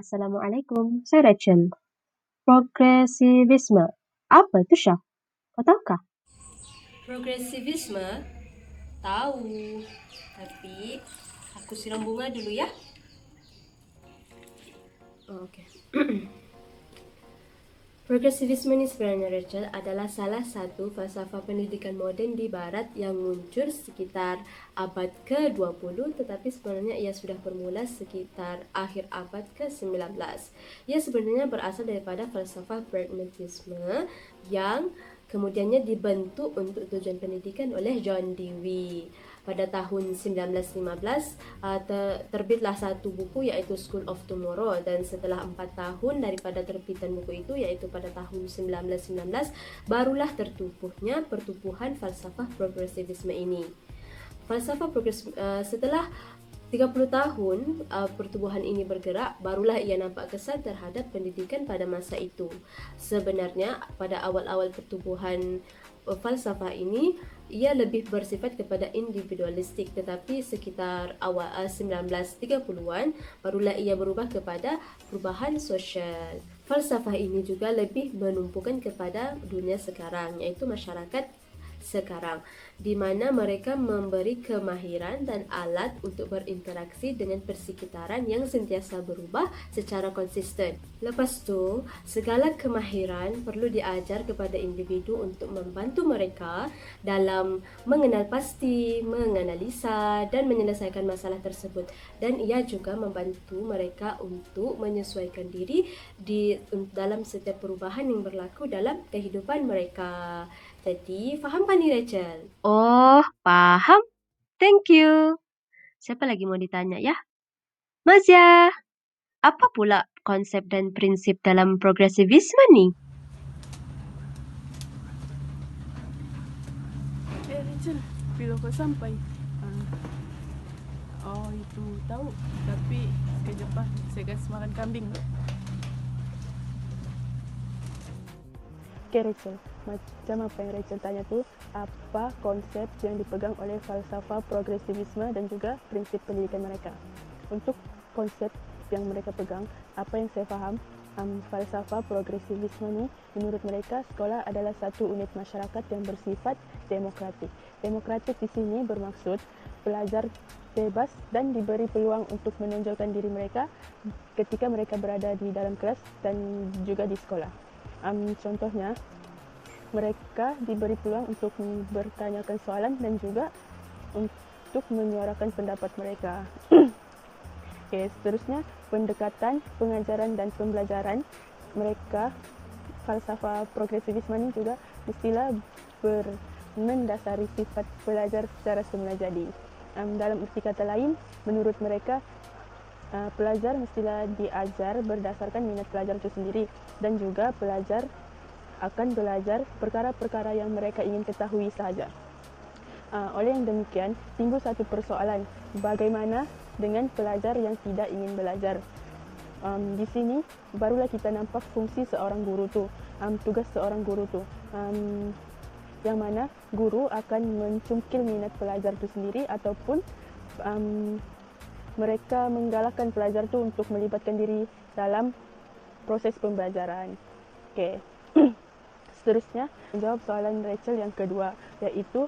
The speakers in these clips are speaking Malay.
Assalamualaikum, saya Rachel. Progresivisme, apa itu Syah? Kau tahukah? Progresivisme? Tahu. Tapi aku siram bunga dulu ya. Oke. Progresivisme ini sebenarnya, Rachel, adalah salah satu falsafah pendidikan moden di Barat yang muncul sekitar abad ke-20, tetapi sebenarnya ia sudah bermula sekitar akhir abad ke-19. Ia sebenarnya berasal daripada falsafah pragmatisme yang kemudiannya dibentuk untuk tujuan pendidikan oleh John Dewey. Pada tahun 1915 terbitlah satu buku yaitu School of Tomorrow, dan setelah 4 tahun daripada terbitan buku itu, yaitu pada tahun 1919, barulah tertumbuhnya pertumbuhan falsafah progresivisme ini. Falsafah setelah 30 tahun pertumbuhan ini bergerak, barulah ia nampak kesan terhadap pendidikan pada masa itu. Sebenarnya pada awal-awal pertumbuhan falsafah ini, ia lebih bersifat kepada individualistik, tetapi sekitar awal 1930-an barulah ia berubah kepada perubahan sosial. Falsafah ini juga lebih menumpukan kepada dunia sekarang, yaitu masyarakat sekarang, di mana mereka memberi kemahiran dan alat untuk berinteraksi dengan persekitaran yang sentiasa berubah secara konsisten. Lepas tu, segala kemahiran perlu diajar kepada individu untuk membantu mereka dalam mengenal pasti, menganalisa dan menyelesaikan masalah tersebut, dan ia juga membantu mereka untuk menyesuaikan diri dalam setiap perubahan yang berlaku dalam kehidupan mereka. Jadi, faham kan nih, Rachel? Oh, paham. Thank you. Siapa lagi mau ditanya ya? Mazia, apa pula konsep dan prinsip dalam progresivisme nih? Rachel, bila kau sampai? Oh, itu tahu. Tapi sekejap lah, saya kasih makan kambing. Oke, Rachel, macam apa yang Rachel tanya tuh, apa konsep yang dipegang oleh falsafah progresivisme dan juga prinsip pendidikan mereka? Untuk konsep yang mereka pegang, apa yang saya faham, falsafah progresivisme ini, menurut mereka, sekolah adalah satu unit masyarakat yang bersifat demokratik. Demokratik di sini bermaksud pelajar bebas dan diberi peluang untuk menonjolkan diri mereka ketika mereka berada di dalam kelas dan juga di sekolah. Contohnya, mereka diberi peluang untuk bertanyakan soalan dan juga untuk menyuarakan pendapat mereka. Oke, seterusnya, pendekatan, pengajaran dan pembelajaran mereka, falsafah progresivisme ini juga mestilah mendasari sifat pelajar secara semula jadi. Dalam arti kata lain, menurut mereka, pelajar mestilah diajar berdasarkan minat pelajar itu sendiri, dan juga pelajar akan belajar perkara-perkara yang mereka ingin ketahui sahaja. Oleh yang demikian, timbul satu persoalan, bagaimana dengan pelajar yang tidak ingin belajar? Di sini barulah kita nampak fungsi seorang guru tu, tugas seorang guru tu, yang mana guru akan mencungkil minat pelajar itu sendiri, ataupun mereka menggalakkan pelajar tu untuk melibatkan diri dalam proses pembelajaran. Okey. Seterusnya, menjawab soalan Rachel yang kedua, iaitu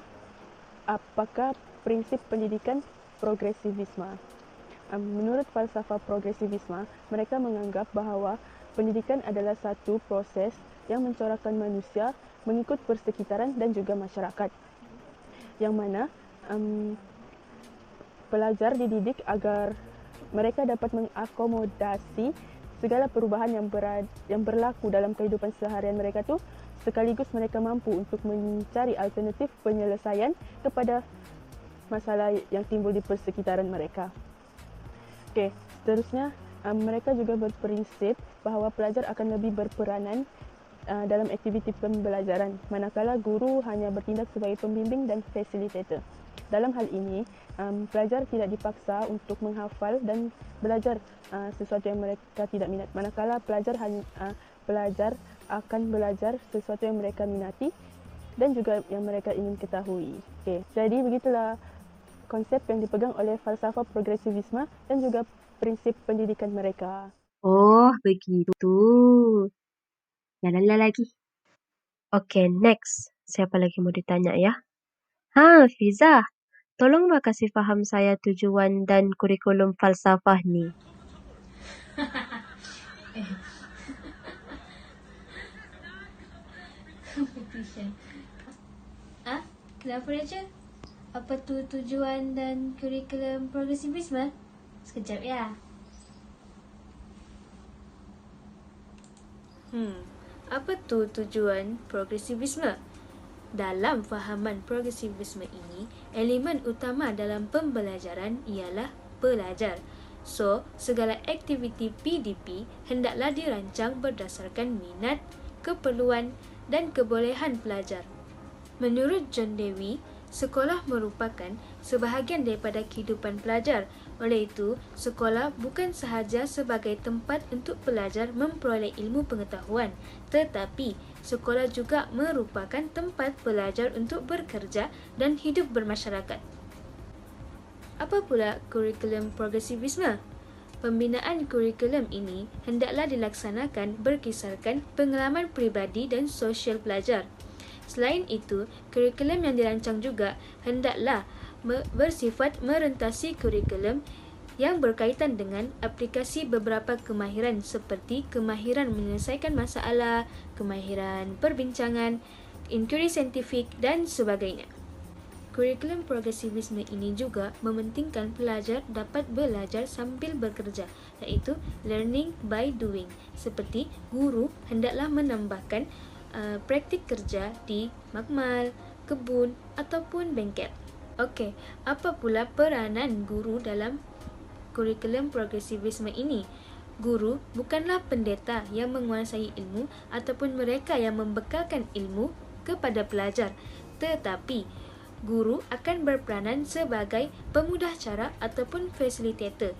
apakah prinsip pendidikan progresivisme? Menurut falsafah progresivisme, mereka menganggap bahawa pendidikan adalah satu proses yang mencorakkan manusia mengikut persekitaran dan juga masyarakat, yang mana pelajar dididik agar mereka dapat mengakomodasi segala perubahan yang berlaku dalam kehidupan seharian mereka tu, sekaligus mereka mampu untuk mencari alternatif penyelesaian kepada masalah yang timbul di persekitaran mereka. Okey, seterusnya, mereka juga berprinsip bahawa pelajar akan lebih berperanan dalam aktiviti pembelajaran, manakala guru hanya bertindak sebagai pembimbing dan fasilitator. Dalam hal ini, pelajar tidak dipaksa untuk menghafal dan belajar sesuatu yang mereka tidak minat, manakala pelajar akan belajar sesuatu yang mereka minati dan juga yang mereka ingin ketahui. Okay. Jadi begitulah konsep yang dipegang oleh falsafah progresivisme dan juga prinsip pendidikan mereka. Oh, begitu. Jalanlah lagi. Oke, next. Siapa lagi mau ditanya ya? Fiza. Tolong kasih paham saya tujuan dan kurikulum falsafah nih. Competition. Kenapa Rachel? Apa tu tujuan dan kurikulum progresivisme? Sekejap ya. Apa tu tujuan progresivisme? Dalam fahaman progresivisme ini, elemen utama dalam pembelajaran ialah pelajar. So, segala aktiviti PDP hendaklah dirancang berdasarkan minat, keperluan dan kebolehan pelajar. Menurut John Dewey, sekolah merupakan sebahagian daripada kehidupan pelajar. Oleh itu, sekolah bukan sahaja sebagai tempat untuk pelajar memperoleh ilmu pengetahuan, tetapi sekolah juga merupakan tempat pelajar untuk bekerja dan hidup bermasyarakat. Apa pula kurikulum progresivisme? Pembinaan kurikulum ini hendaklah dilaksanakan berkisarkan pengalaman peribadi dan sosial pelajar. Selain itu, kurikulum yang dirancang juga hendaklah bersifat merentasi kurikulum yang berkaitan dengan aplikasi beberapa kemahiran seperti kemahiran menyelesaikan masalah, kemahiran perbincangan, inquiry saintifik dan sebagainya. Kurikulum progresivisme ini juga mementingkan pelajar dapat belajar sambil bekerja, iaitu learning by doing, seperti guru hendaklah menambahkan praktik kerja di makmal, kebun ataupun bengkel. Okey, apa pula peranan guru dalam kurikulum progresivisme ini? Guru bukanlah pendeta yang menguasai ilmu ataupun mereka yang membekalkan ilmu kepada pelajar, tetapi guru akan berperanan sebagai pemudah cara ataupun fasilitator.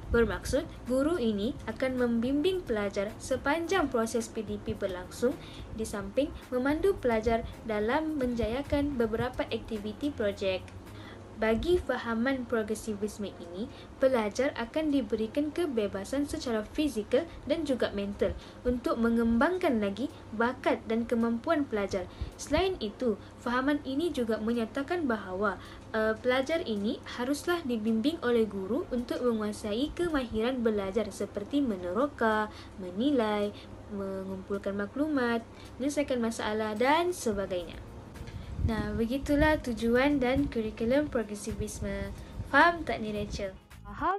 Bermaksud, guru ini akan membimbing pelajar sepanjang proses PDP berlangsung, di samping memandu pelajar dalam menjayakan beberapa aktiviti projek. Bagi fahaman progresivisme ini, pelajar akan diberikan kebebasan secara fizikal dan juga mental untuk mengembangkan lagi bakat dan kemampuan pelajar. Selain itu, fahaman ini juga menyatakan bahawa pelajar ini haruslah dibimbing oleh guru untuk menguasai kemahiran belajar seperti meneroka, menilai, mengumpulkan maklumat, menyelesaikan masalah dan sebagainya. Nah, begitulah tujuan dan kurikulum progresivisme. Faham tak ni Rachel? Paham?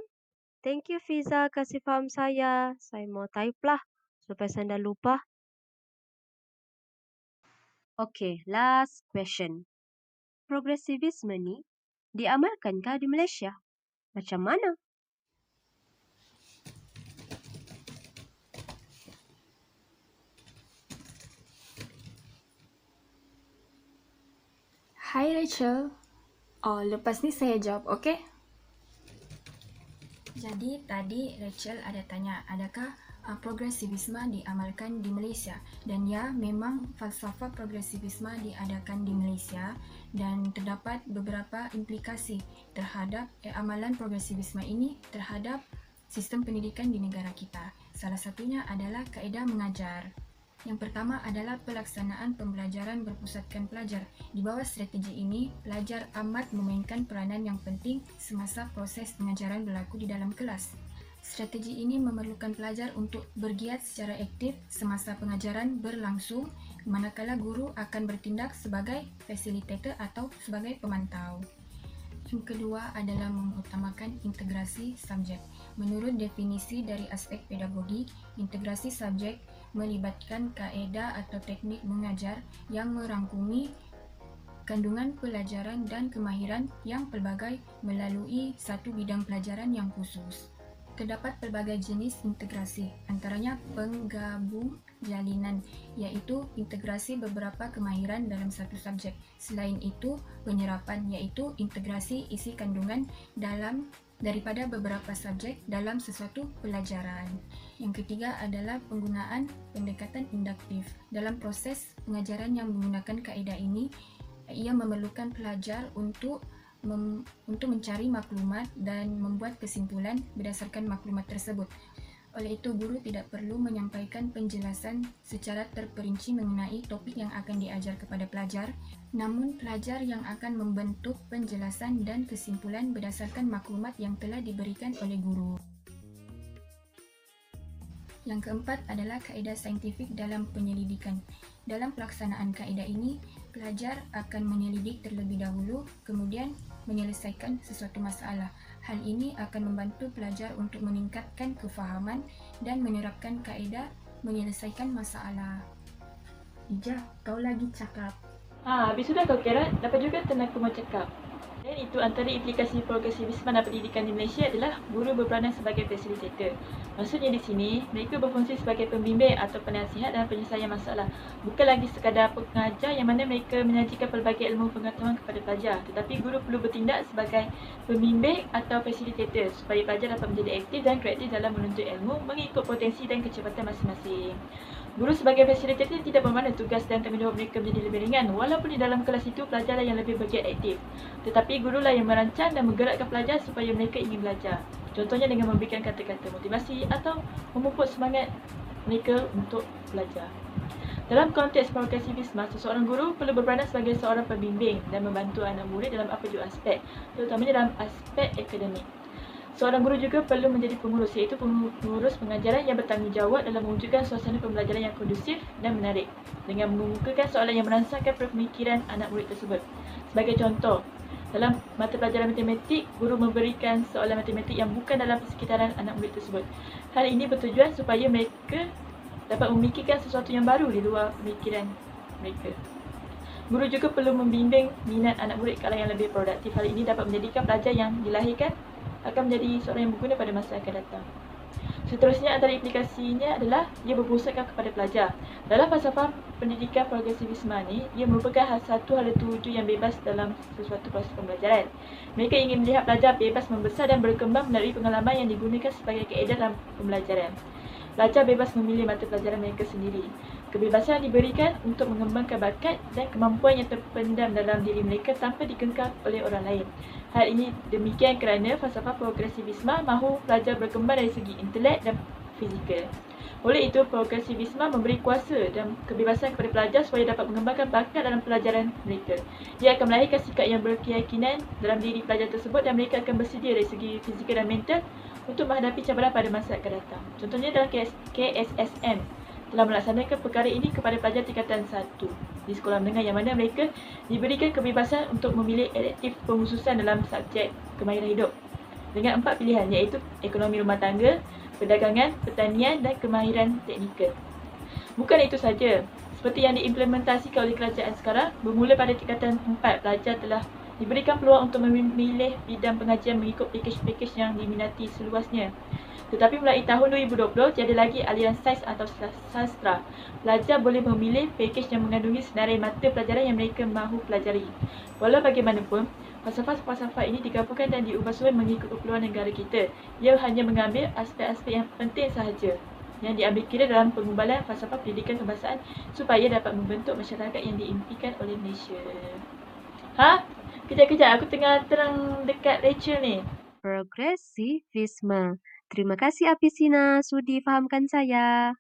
Thank you Fiza kasih paham saya. Saya mau type lah supaya saya tidak lupa. Oke, last question. Progresivisme ni diamalkankah di Malaysia? Macam mana? Hai Rachel. Lepas ni saya jawab, okey? Jadi tadi Rachel ada tanya, adakah progresivisme diamalkan di Malaysia? Dan ya, memang falsafah progresivisme diadakan di Malaysia dan terdapat beberapa implikasi terhadap amalan progresivisme ini terhadap sistem pendidikan di negara kita. Salah satunya adalah kaedah mengajar. Yang pertama adalah pelaksanaan pembelajaran berpusatkan pelajar. Di bawah strategi ini, pelajar amat memainkan peranan yang penting semasa proses pengajaran berlaku di dalam kelas. Strategi ini memerlukan pelajar untuk bergiat secara aktif semasa pengajaran berlangsung, manakala guru akan bertindak sebagai fasilitator atau sebagai pemantau. Yang kedua adalah mengutamakan integrasi subjek. Menurut definisi dari aspek pedagogi, integrasi subjek melibatkan kaedah atau teknik mengajar yang merangkumi kandungan pelajaran dan kemahiran yang pelbagai melalui satu bidang pelajaran yang khusus. Terdapat pelbagai jenis integrasi, antaranya penggabung jalinan, iaitu integrasi beberapa kemahiran dalam satu subjek. Selain itu, penyerapan, iaitu integrasi isi kandungan daripada beberapa subjek dalam sesuatu pelajaran. Yang ketiga adalah penggunaan pendekatan induktif. Dalam proses pengajaran yang menggunakan kaedah ini, ia memerlukan pelajar untuk mencari maklumat dan membuat kesimpulan berdasarkan maklumat tersebut. Oleh itu, guru tidak perlu menyampaikan penjelasan secara terperinci mengenai topik yang akan diajar kepada pelajar, namun pelajar yang akan membentuk penjelasan dan kesimpulan berdasarkan maklumat yang telah diberikan oleh guru. Yang keempat adalah kaedah saintifik dalam penyelidikan. Dalam pelaksanaan kaedah ini, pelajar akan menyelidik terlebih dahulu, kemudian menyelesaikan sesuatu masalah. Hal ini akan membantu pelajar untuk meningkatkan kefahaman dan menerapkan kaedah menyelesaikan masalah. Ija, kau lagi cakap. Habis sudah kau kira, dapat juga tenang aku mau cakap. Dan itu antara implikasi progresivisme dalam pendidikan di Malaysia adalah guru berperanan sebagai fasilitator. Maksudnya di sini, mereka berfungsi sebagai pembimbing atau penasihat dalam penyelesaian masalah. Bukan lagi sekadar pengajar yang mana mereka menyajikan pelbagai ilmu pengetahuan kepada pelajar. Tetapi guru perlu bertindak sebagai pembimbing atau fasilitator supaya pelajar dapat menjadi aktif dan kreatif dalam menuntut ilmu mengikut potensi dan kecepatan masing-masing. Guru sebagai fasilitator tidak bermakna tugas dan tanggungjawab mereka menjadi lebih ringan walaupun di dalam kelas itu pelajarlah yang lebih bergiat aktif. Tetapi gurulah yang merancang dan menggerakkan pelajar supaya mereka ingin belajar. Contohnya dengan memberikan kata-kata motivasi atau memupuk semangat mereka untuk belajar. Dalam konteks progresivisme, seseorang guru perlu berperanan sebagai seorang pembimbing dan membantu anak murid dalam apa jua aspek, terutamanya dalam aspek akademik. Seorang guru juga perlu menjadi pengurus, iaitu pengurus pengajaran yang bertanggungjawab dalam mewujudkan suasana pembelajaran yang kondusif dan menarik dengan mengemukakan soalan yang merangsangkan pemikiran anak murid tersebut. Sebagai contoh, dalam mata pelajaran matematik, guru memberikan soalan matematik yang bukan dalam persekitaran anak murid tersebut. Hal ini bertujuan supaya mereka dapat memikirkan sesuatu yang baru di luar pemikiran mereka. Guru juga perlu membimbing minat anak murid ke arah yang lebih produktif. Hal ini dapat menjadikan pelajar yang dilahirkan akan menjadi seorang yang berguna pada masa akan datang. Seterusnya, antara implikasinya adalah ia berpusatkan kepada pelajar. Dalam falsafah pendidikan progresivisme ini, ia merupakan satu hala tuju yang bebas dalam sesuatu proses pembelajaran. Mereka ingin melihat pelajar bebas membesar dan berkembang melalui pengalaman yang digunakan sebagai kaedah dalam pembelajaran. Pelajar bebas memilih mata pelajaran mereka sendiri. Kebebasan diberikan untuk mengembangkan bakat dan kemampuan yang terpendam dalam diri mereka tanpa dikengkang oleh orang lain. Hal ini demikian kerana falsafah progresivisme mahu pelajar berkembang dari segi intelek dan fizikal. Oleh itu, progresivisme memberi kuasa dan kebebasan kepada pelajar supaya dapat mengembangkan bakat dalam pelajaran mereka. Ia akan melahirkan sikap yang berkeyakinan dalam diri pelajar tersebut dan mereka akan bersedia dari segi fizikal dan mental untuk menghadapi cabaran pada masa akan datang. Contohnya dalam KSSM telah melaksanakan perkara ini kepada pelajar tingkatan 1 di sekolah menengah yang mana mereka diberikan kebebasan untuk memilih elektif pengkhususan dalam subjek kemahiran hidup dengan 4 pilihan iaitu ekonomi rumah tangga, perdagangan, pertanian dan kemahiran teknikal. Bukan itu saja, seperti yang diimplementasikan oleh kerajaan sekarang, bermula pada tingkatan 4 pelajar telah diberikan peluang untuk memilih bidang pengajian mengikut pakej-pakej yang diminati seluasnya. Tetapi mulai tahun 2020, tiada lagi aliran sains atau sastra. Pelajar boleh memilih pakej yang mengandungi senarai mata pelajaran yang mereka mahu pelajari. Walau bagaimanapun, falsafah-falsafah ini digabungkan dan diubah suai mengikut keperluan negara kita. Ia hanya mengambil aspek-aspek yang penting sahaja yang diambil kira dalam pengumbalan falsafah pendidikan kebangsaan supaya dapat membentuk masyarakat yang diimpikan oleh Malaysia. Kejap-kejap, aku tengah terang dekat Rachel ni. Progresivisme. Terima kasih Apisina sudi fahamkan saya.